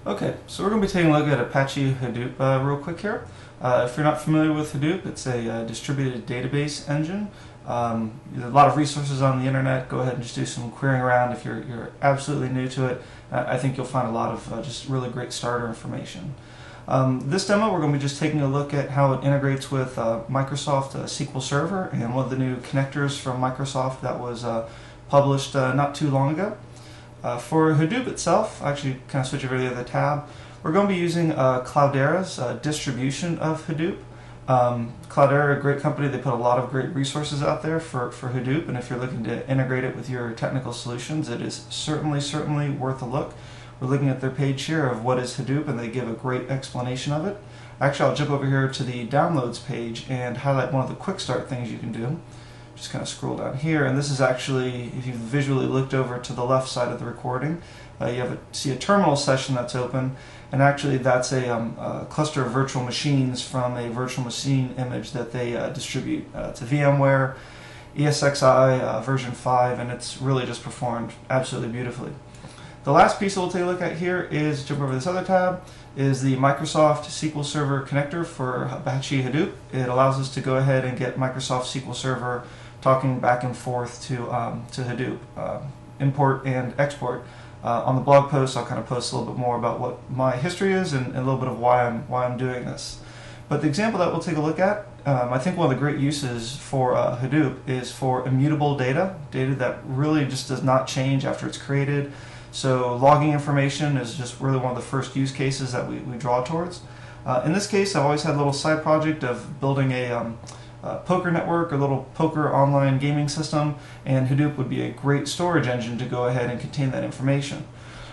Okay, so we're going to be taking a look at Apache Hadoop real quick here. If you're not familiar with Hadoop, it's a distributed database engine. There's a lot of resources on the internet. Go ahead and just do some querying around. If you're absolutely new to it, I think you'll find a lot of just really great starter information. This demo, we're going to be just taking a look at how it integrates with Microsoft SQL Server and one of the new connectors from Microsoft that was published not too long ago. For Hadoop itself, I actually kind of switch over to the other tab. We're going to be using Cloudera's distribution of Hadoop. Cloudera, a great company, they put a lot of great resources out there for Hadoop, and if you're looking to integrate it with your technical solutions, it is certainly worth a look. We're looking at their page here of what is Hadoop, and they give a great explanation of it. Actually, I'll jump over here to the downloads page and highlight one of the quick start things you can do. Just kind of scroll down here, and this is actually, if you've visually looked over to the left side of the recording, you see a terminal session that's open, and actually that's a cluster of virtual machines from a virtual machine image that they distribute. It's a VMware ESXi version 5, and it's really just performed absolutely beautifully. The last piece we'll take a look at here is, jump over to this other tab, is the Microsoft SQL Server connector for Apache Hadoop. It allows us to go ahead and get Microsoft SQL Server talking back and forth to Hadoop, import and export. On the blog post, I'll kind of post a little bit more about what my history is and a little bit of why I'm doing this. But the example that we'll take a look at, I think one of the great uses for Hadoop is for immutable data that really just does not change after it's created. So logging information is just really one of the first use cases that we draw towards. In this case, I've always had a little side project of building a poker network, a little poker online gaming system, and Hadoop would be a great storage engine to go ahead and contain that information.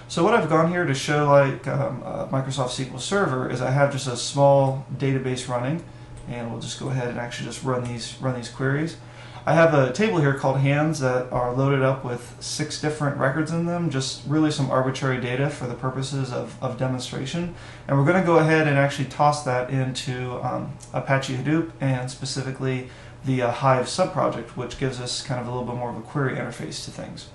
So what I've gone here to show, like Microsoft SQL Server, is I have just a small database running, and we'll just go ahead and actually just run these queries. I have a table here called hands that are loaded up with 6 different records in them, just really some arbitrary data for the purposes of demonstration. And we're going to go ahead and actually toss that into Apache Hadoop, and specifically the Hive subproject, which gives us kind of a little bit more of a query interface to things.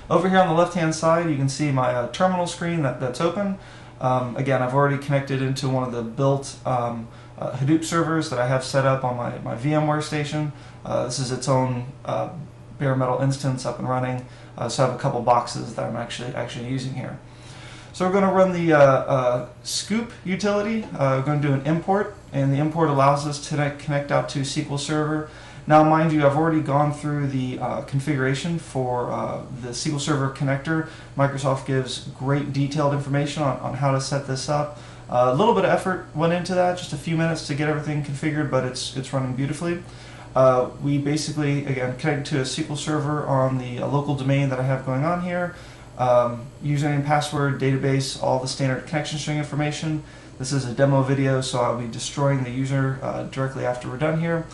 Over here on the left-hand side, you can see my terminal screen that's open. Again, I've already connected into one of the built Hadoop servers that I have set up on my VMware station. This is its own bare metal instance up and running. So I have a couple boxes that I'm actually using here. So we're going to run the scoop utility. We're going to do an import, and the import allows us to connect out to SQL Server. Now, mind you, I've already gone through the configuration for the SQL Server connector. Microsoft gives great detailed information on how to set this up. A little bit of effort went into that, just a few minutes to get everything configured, but it's running beautifully. We basically, again, connect to a SQL Server on the local domain that I have going on here. Username, password, database, all the standard connection string information. This is a demo video, so I'll be destroying the user directly after we're done here.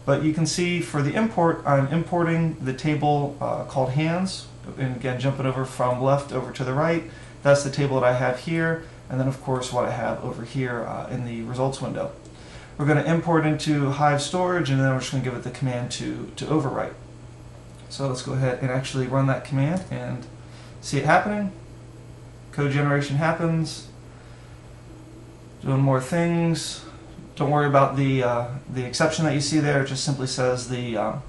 But you can see for the import, I'm importing the table called hands, and again, jumping over from left over to the right. That's the table that I have here, and then of course what I have over here in the results window. We're going to import into Hive storage, and then we're just going to give it the command to overwrite. So let's go ahead and actually run that command and see it happening. Code generation happens. Doing more things. Don't worry about the exception that you see there. It just simply says the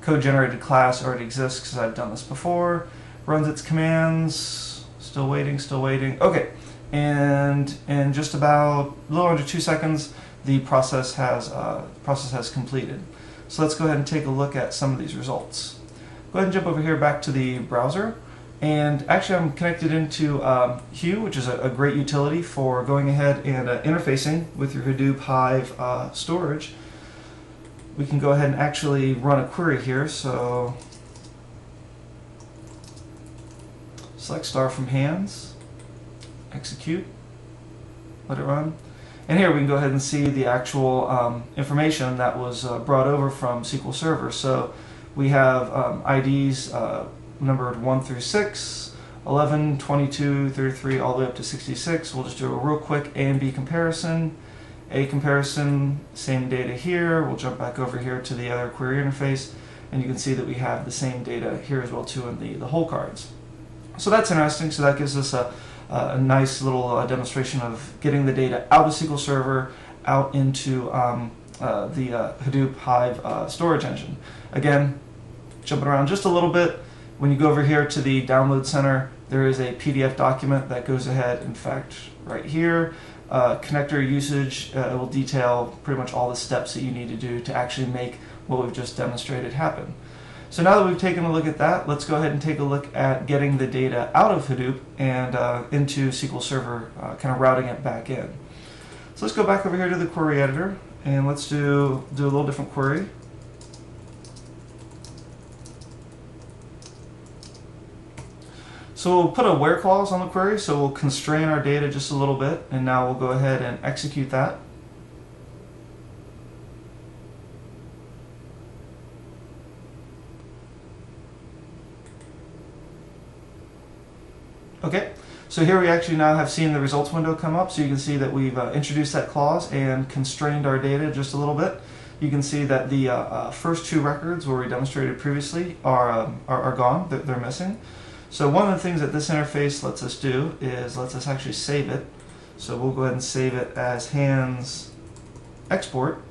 code generated class already exists because I've done this before. Runs its commands. Still waiting, still waiting. Okay, and in just about a little under 2 seconds, the process has completed. So let's go ahead and take a look at some of these results. Go ahead and jump over here back to the browser. And actually I'm connected into Hue, which is a great utility for going ahead and interfacing with your Hadoop Hive storage. We can go ahead and actually run a query here. So select star from hands, execute, let it run. And here we can go ahead and see the actual information that was brought over from SQL Server. So we have IDs numbered 1 through 6, 11, 22, 33, all the way up to 66. We'll just do a real quick A and B comparison. A comparison, same data here. We'll jump back over here to the other query interface, and you can see that we have the same data here as well too in the whole cards. So that's interesting. So that gives us a a nice little demonstration of getting the data out of SQL Server out into the Hadoop Hive storage engine. Again, jumping around just a little bit, when you go over here to the Download Center, there is a PDF document that goes ahead, in fact, right here. Connector usage, it will detail pretty much all the steps that you need to do to actually make what we've just demonstrated happen. So now that we've taken a look at that, let's go ahead and take a look at getting the data out of Hadoop and into SQL Server, kind of routing it back in. So let's go back over here to the query editor, and let's do a little different query. So we'll put a where clause on the query, so we'll constrain our data just a little bit, and now we'll go ahead and execute that. Okay, so here we actually now have seen the results window come up, so you can see that we've introduced that clause and constrained our data just a little bit. You can see that the first two records where we demonstrated previously are gone, they're missing. So one of the things that this interface lets us do is lets us actually save it. So we'll go ahead and save it as hands export.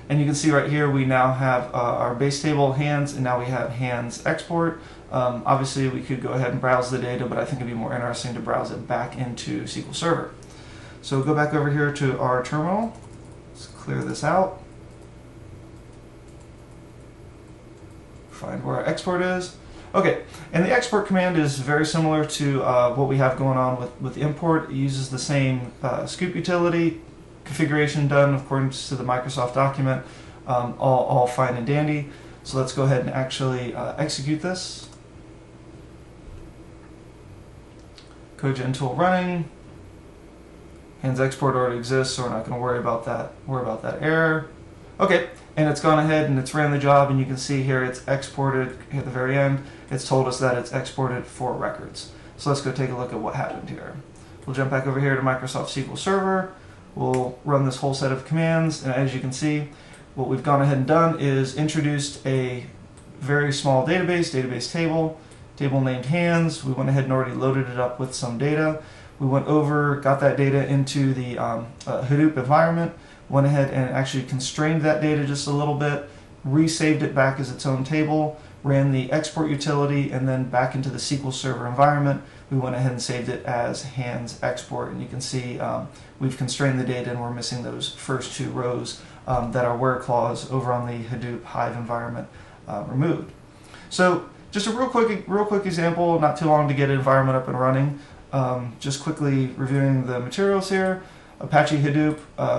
And you can see right here we now have our base table hands, and now we have hands export. Obviously we could go ahead and browse the data, but I think it'd be more interesting to browse it back into SQL Server. So go back over here to our terminal. Let's clear this out. Find where our export is. Okay, and the export command is very similar to what we have going on with the import. It uses the same scoop utility, configuration done according to the Microsoft document, all fine and dandy. So let's go ahead and actually execute this. CodeGen tool running. Hands export already exists, so we're not going to worry about that error. Okay, and it's gone ahead and it's ran the job, and you can see here it's exported at the very end. It's told us that it's exported 4 records. So let's go take a look at what happened here. We'll jump back over here to Microsoft SQL Server. We'll run this whole set of commands, and as you can see, what we've gone ahead and done is introduced a very small database table named hands. We went ahead and already loaded it up with some data. We went over, got that data into the Hadoop environment, went ahead and actually constrained that data just a little bit, resaved it back as its own table, ran the export utility, and then back into the SQL Server environment, we went ahead and saved it as hands export. And you can see we've constrained the data, and we're missing those first 2 rows that our where clause over on the Hadoop Hive environment removed. So just a real quick example, not too long to get an environment up and running. Just quickly reviewing the materials here. Apache Hadoop,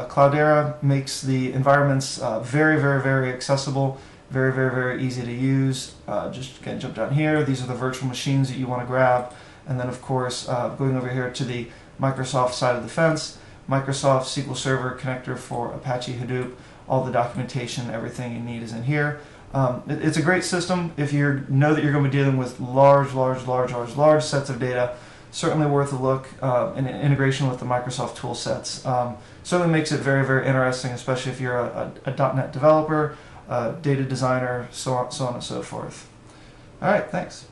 Cloudera makes the environments very accessible, very easy to use. Just again, jump down here. These are the virtual machines that you want to grab. And then of course, going over here to the Microsoft side of the fence, Microsoft SQL Server connector for Apache Hadoop. All the documentation, everything you need is in here. It's a great system if you know that you're going to be dealing with large sets of data. Certainly worth a look, and integration with the Microsoft tool sets. Certainly makes it very interesting, especially if you're a .NET developer, data designer, so on and so forth. All right, thanks.